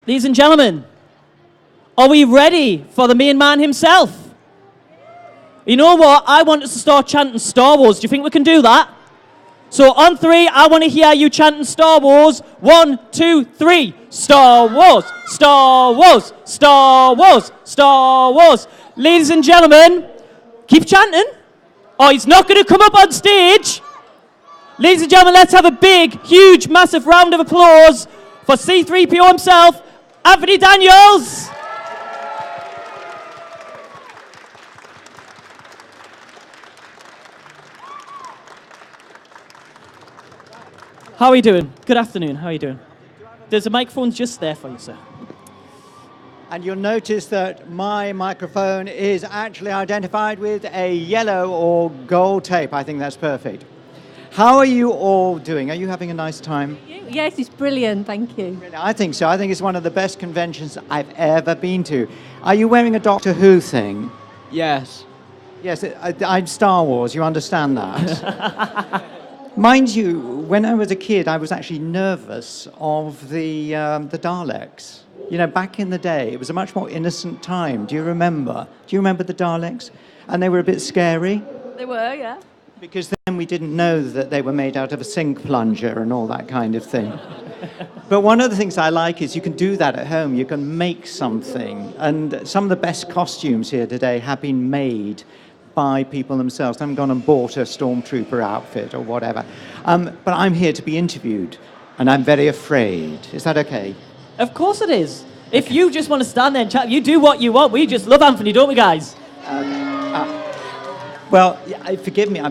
Ladies and gentlemen, are we ready for the main man himself? You know what? I want us to start chanting Star Wars. Do you think we can do that? So on 3, I want to hear you chanting Star Wars. 1, 2, 3. Star Wars, Star Wars, Star Wars, Star Wars. Ladies and gentlemen, keep chanting. Oh, he's not going to come up on stage. Ladies and gentlemen, let's have a big, huge, massive round of applause for C3PO himself, Anthony Daniels. How are you doing? Good afternoon. How are you doing? There's a microphone just there for you, sir. And you'll notice that my microphone is actually identified with a yellow or gold tape. I think that's perfect. How are you all doing? Are you having a nice time? Yes, it's brilliant. Thank you. I think so. I think it's one of the best conventions I've ever been to. Are you wearing a Doctor Who thing? Yes. Yes, I'm Star Wars. You understand that? Mind you, when I was a kid, I was actually nervous of the Daleks. You know, back in the day, it was a much more innocent time. Do you remember? Do you remember the Daleks? And they were a bit scary. They were, yeah. Because then we didn't know that they were made out of a sink plunger and all that kind of thing. But one of the things I like is you can do that at home. You can make something. And some of the best costumes here today have been made by people themselves. They haven't gone and bought a stormtrooper outfit or whatever. But I'm here to be interviewed, and I'm very afraid. Is that okay? Of course it is. If you just want to stand there and chat, you do what you want. We just love Anthony, don't we, guys? Okay. Well, forgive me. Yeah,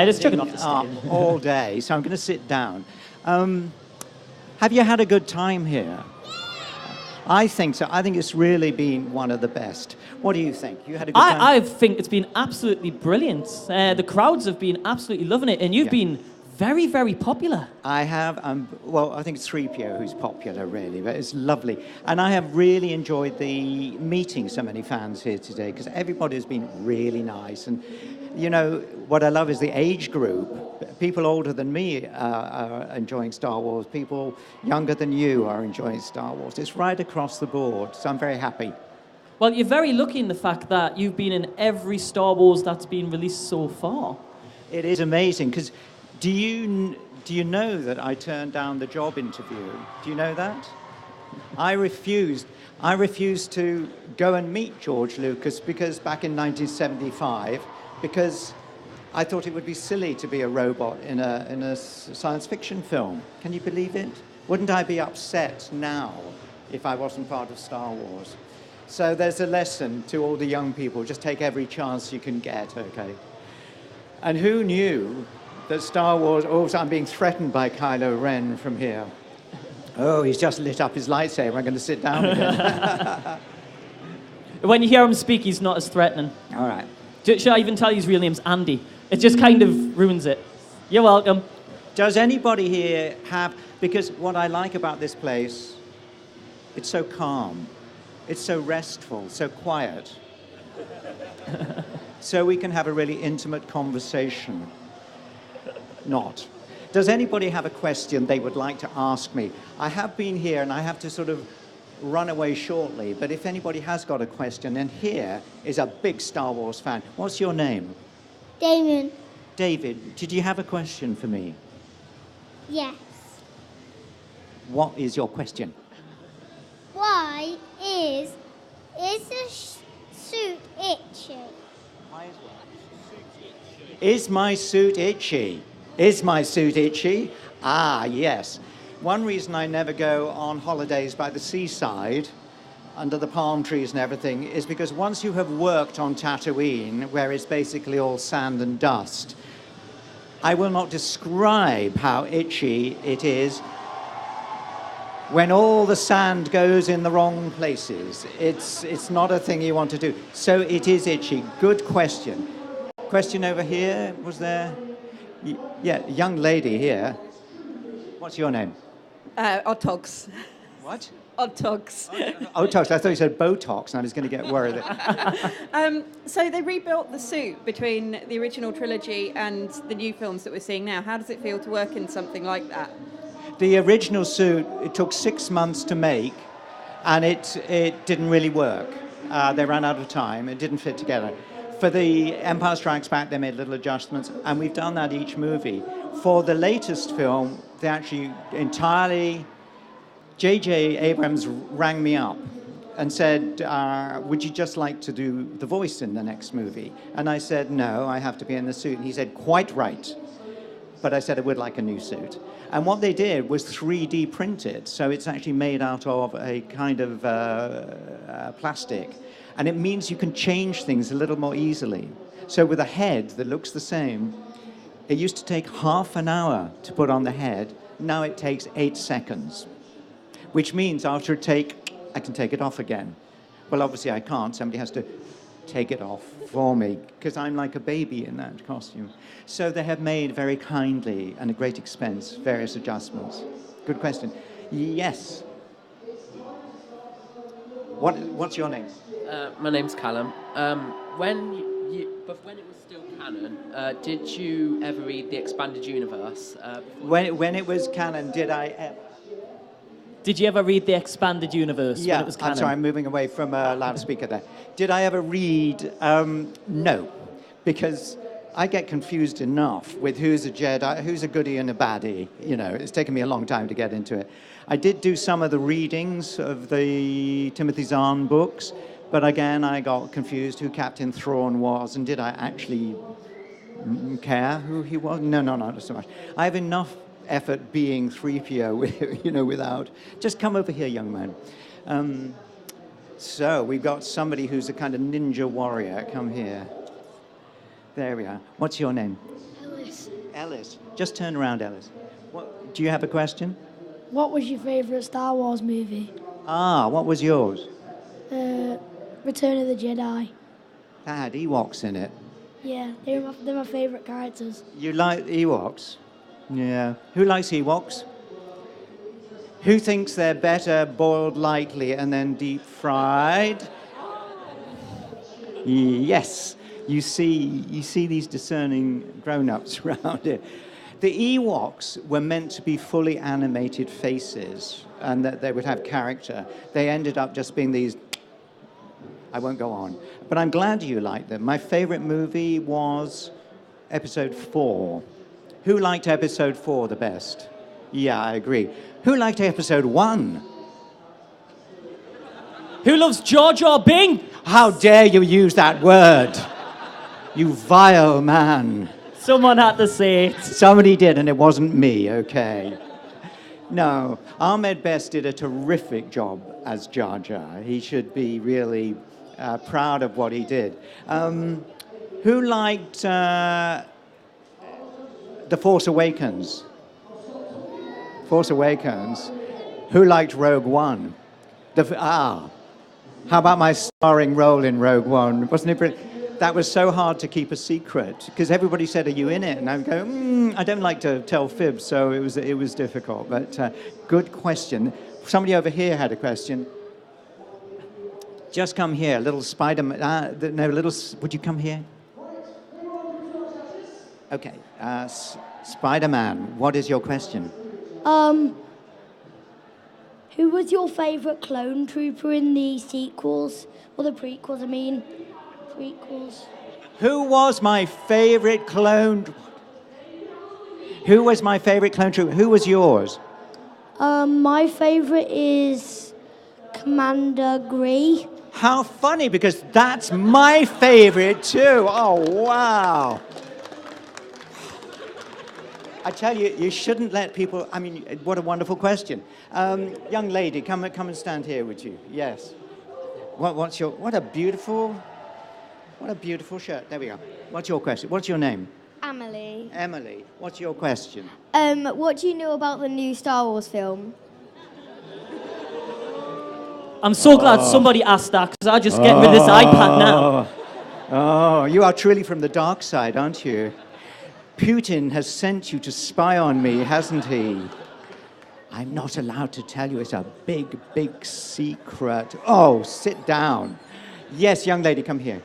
just chuck it off the stage. All day, so I'm going to sit down. Have you had a good time here? I think so. I think it's really been one of the best. What do you think? You had a good time? I think it's been absolutely brilliant. The crowds have been absolutely loving it, and you've been very, very popular. I have. Well, I think it's 3PO who's popular, really, but it's lovely. And I have really enjoyed the meeting so many fans here today, because everybody has been really nice. And, you know, what I love is the age group. People older than me are enjoying Star Wars. People younger than you are enjoying Star Wars. It's right across the board, so I'm very happy. Well, you're very lucky in the fact that you've been in every Star Wars that's been released so far. It is amazing, because do you know that I turned down the job interview? Do you know that? I refused to go and meet George Lucas because back in 1975, because I thought it would be silly to be a robot in a science fiction film. Can you believe it? Wouldn't I be upset now if I wasn't part of Star Wars? So there's a lesson to all the young people. Just take every chance you can get, okay? And who knew that Star Wars... Oh, I'm being threatened by Kylo Ren from here. Oh, he's just lit up his lightsaber. I'm going to sit down again. When you hear him speak, he's not as threatening. All right. Should I even tell you his real name's Andy? It just kind of ruins it. You're welcome. Does anybody here have... Because what I like about this place, it's so calm. It's so restful, so quiet. So we can have a really intimate conversation. Not. Does anybody have a question they would like to ask me? I have been here and I have to sort of run away shortly, but if anybody has got a question, and here is a big Star Wars fan. What's your name? Damien. David, did you have a question for me? Yes. What is your question? Why is the suit itchy? Is my suit itchy? Is my suit itchy? Ah, yes. One reason I never go on holidays by the seaside, under the palm trees and everything, is because once you have worked on Tatooine, where it's basically all sand and dust, I will not describe how itchy it is when all the sand goes in the wrong places. It's not a thing you want to do. So it is itchy. Good question. Question over here, was there? Yeah, young lady here. What's your name? Otox. What? Otox. Botox. I thought you said Botox, and I was going to get worried. So they rebuilt the suit between the original trilogy and the new films that we're seeing now. How does it feel to work in something like that? The original suit, it took 6 months to make, and it didn't really work. They ran out of time. It didn't fit together. For the Empire Strikes Back, they made little adjustments, and we've done that each movie. For the latest film, they actually entirely... J.J. Abrams rang me up and said, would you just like to do the voice in the next movie? And I said, no, I have to be in the suit. And he said, quite right. But I said I would like a new suit. And what they did was 3D print it. So it's actually made out of a kind of plastic. And it means you can change things a little more easily. So with a head that looks the same, it used to take half an hour to put on the head. Now it takes 8 seconds, which means after I can take it off again. Well, obviously I can't. Somebody has to take it off for me because I'm like a baby in that costume. So they have made very kindly and at great expense various adjustments. Good question. Yes. What's your name? My name's Callum. When it was still canon, did you ever read the expanded universe? When it was canon, did I ever? Did you ever read the expanded universe when it was canon? I'm sorry, I'm moving away from a loudspeaker there. Did I ever read? No, because I get confused enough with who's a Jedi, who's a goodie and a baddie. You know, it's taken me a long time to get into it. I did do some of the readings of the Timothy Zahn books, but again, I got confused who Captain Thrawn was, and did I actually care who he was? No, not so much. I have enough effort being 3PO, you know, without... Just come over here, young man. So we've got somebody who's a kind of ninja warrior. Come here. There we are. What's your name? Ellis. Ellis. Just turn around, Ellis. Do you have a question? What was your favourite Star Wars movie? What was yours? Return of the Jedi. That had Ewoks in it. Yeah, they're my favourite characters. You like Ewoks? Yeah. Who likes Ewoks? Who thinks they're better boiled lightly and then deep fried? Yes. You see these discerning grown-ups around it. The Ewoks were meant to be fully animated faces and that they would have character. They ended up just being these... I won't go on. But I'm glad you liked them. My favorite movie was Episode 4. Who liked Episode 4 the best? Yeah, I agree. Who liked Episode 1? Who loves Jar Jar Binks? How dare you use that word? You vile man. Someone had to say it. Somebody did, and it wasn't me, okay. No, Ahmed Best did a terrific job as Jar Jar. He should be really proud of what he did. Who liked The Force Awakens? Force Awakens. Who liked Rogue One? How about my starring role in Rogue One? Wasn't it brilliant? That was so hard to keep a secret because everybody said, "Are you in it?" And I would go, "I don't like to tell fibs," so it was difficult. But good question. Somebody over here had a question. Just come here, little Spider-Man. Would you come here? Okay, Spider-Man. What is your question? Who was your favourite clone trooper in the sequels? Or the prequels, I mean. Prequels. Who was my favorite clone? Who was my favorite clone trooper? Who was yours? My favourite is Commander Gree. How funny, because that's my favorite too. Oh, wow. I tell you, you shouldn't let people... I mean, what a wonderful question. Young lady, come and stand here, would you? Yes. What a beautiful shirt. There we go. What's your question? What's your name? Emily. Emily. What's your question? What do you know about the new Star Wars film? I'm so glad somebody asked that because I just get rid of this iPad now. Oh, you are truly from the dark side, aren't you? Putin has sent you to spy on me, hasn't he? I'm not allowed to tell you. It's a big, big secret. Oh, sit down. Yes, young lady, come here.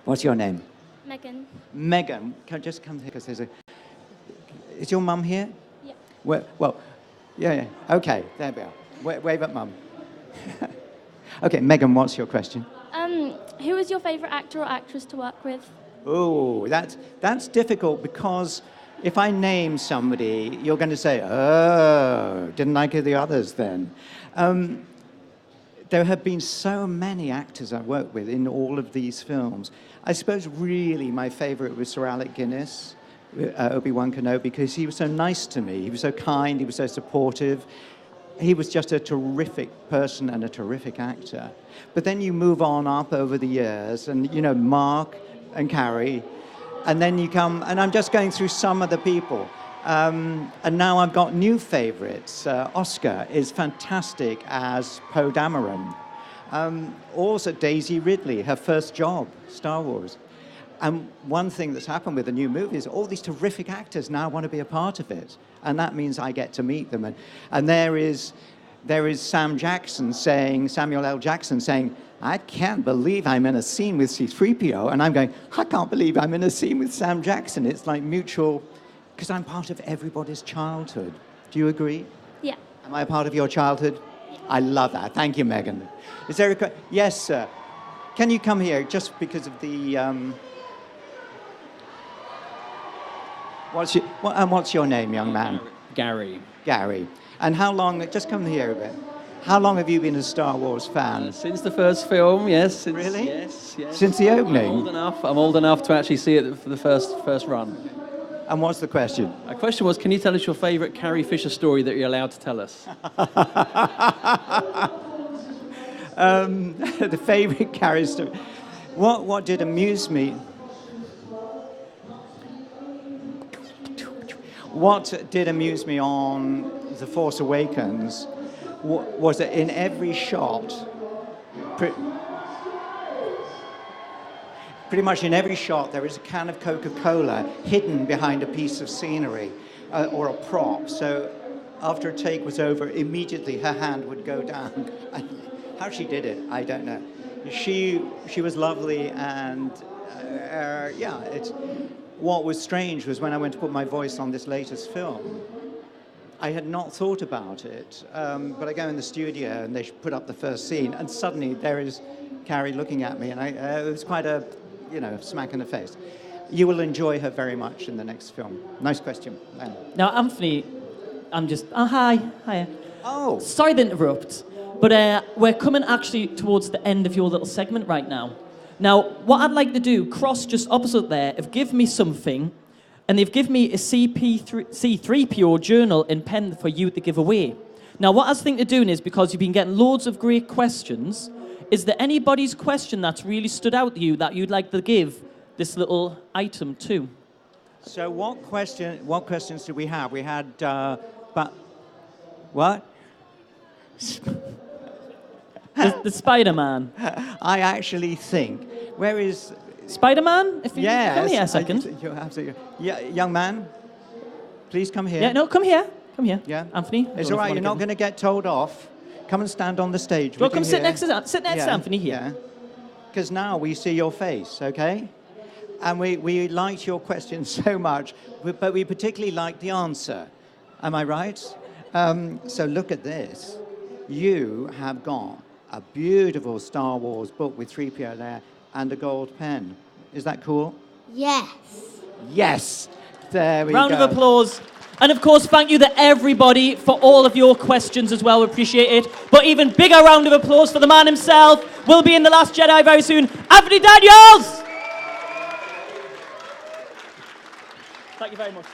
What's your name? Megan. Megan. Just come here because there's a... Is your mum here? Yeah. Well, yeah. Okay, there we are. Wave at Mum. Okay, Megan, what's your question? Who was your favourite actor or actress to work with? Oh, that's difficult because if I name somebody, you're going to say, "Oh, didn't like the others then." There have been so many actors I've worked with in all of these films. I suppose really my favourite was Sir Alec Guinness, Obi-Wan Kenobi, because he was so nice to me. He was so kind. He was so supportive. He was just a terrific person and a terrific actor. But then you move on up over the years, and you know, Mark and Carrie, and then you come, and I'm just going through some of the people. And now I've got new favorites. Oscar is fantastic as Poe Dameron. Also Daisy Ridley, her first job, Star Wars. And one thing that's happened with the new movie is all these terrific actors now want to be a part of it. And that means I get to meet them. And there is Samuel L. Jackson saying, I can't believe I'm in a scene with C3PO. And I'm going, I can't believe I'm in a scene with Sam Jackson. It's like mutual, because I'm part of everybody's childhood. Do you agree? Yeah. Am I a part of your childhood? I love that. Thank you, Megan. Is there a yes, sir. Can you come here just because of the... What's your name, young man? Gary. Gary. And how long, just come here a bit. How long have you been a Star Wars fan? Since the first film, yes. Really? Yes. Since the opening? I'm old enough to actually see it for the first run. And what's the question? My question was, can you tell us your favourite Carrie Fisher story that you're allowed to tell us? The favourite Carrie story. What did amuse me? What did amuse me on The Force Awakens was that in every shot, pretty much in every shot, there is a can of Coca-Cola hidden behind a piece of scenery or a prop. So after a take was over, immediately her hand would go down. How she did it, I don't know. She was lovely, and yeah, it's... What was strange was when I went to put my voice on this latest film, I had not thought about it, but I go in the studio and they put up the first scene, and suddenly there is Carrie looking at me, and it was quite a, smack in the face. You will enjoy her very much in the next film. Nice question. Now, Anthony, I'm just... hi. Hiya. Oh. Sorry to interrupt, but we're coming actually towards the end of your little segment right now. Now, what I'd like to do, Cross just opposite there, have given me something, and they've given me a C3PO journal and pen for you to give away. Now, what I was thinking of doing is, because you've been getting loads of great questions, is there anybody's question that's really stood out to you that you'd like to give this little item to? So what questions do we have? We had, what? The Spider-Man. I actually think, where is... Spider-Man? If you come here a second. You're absolutely... Yeah, young man, please come here. Yeah, no, come here. Come here. Yeah. Anthony. It's all right, you're not going to get told off. Come and stand on the stage. Well, come sit next to Anthony here. Yeah. Because now we see your face, okay? And we liked your question so much, but we particularly liked the answer. Am I right? So look at this. You have got a beautiful Star Wars book with 3PO there and a gold pen. Is that cool? Yes. Yes! There we Round go. of applause. And of course, thank you to everybody for all of your questions as well. We appreciate it. But even bigger round of applause for the man himself. Will be in The Last Jedi very soon, Anthony Daniels! Thank you very much.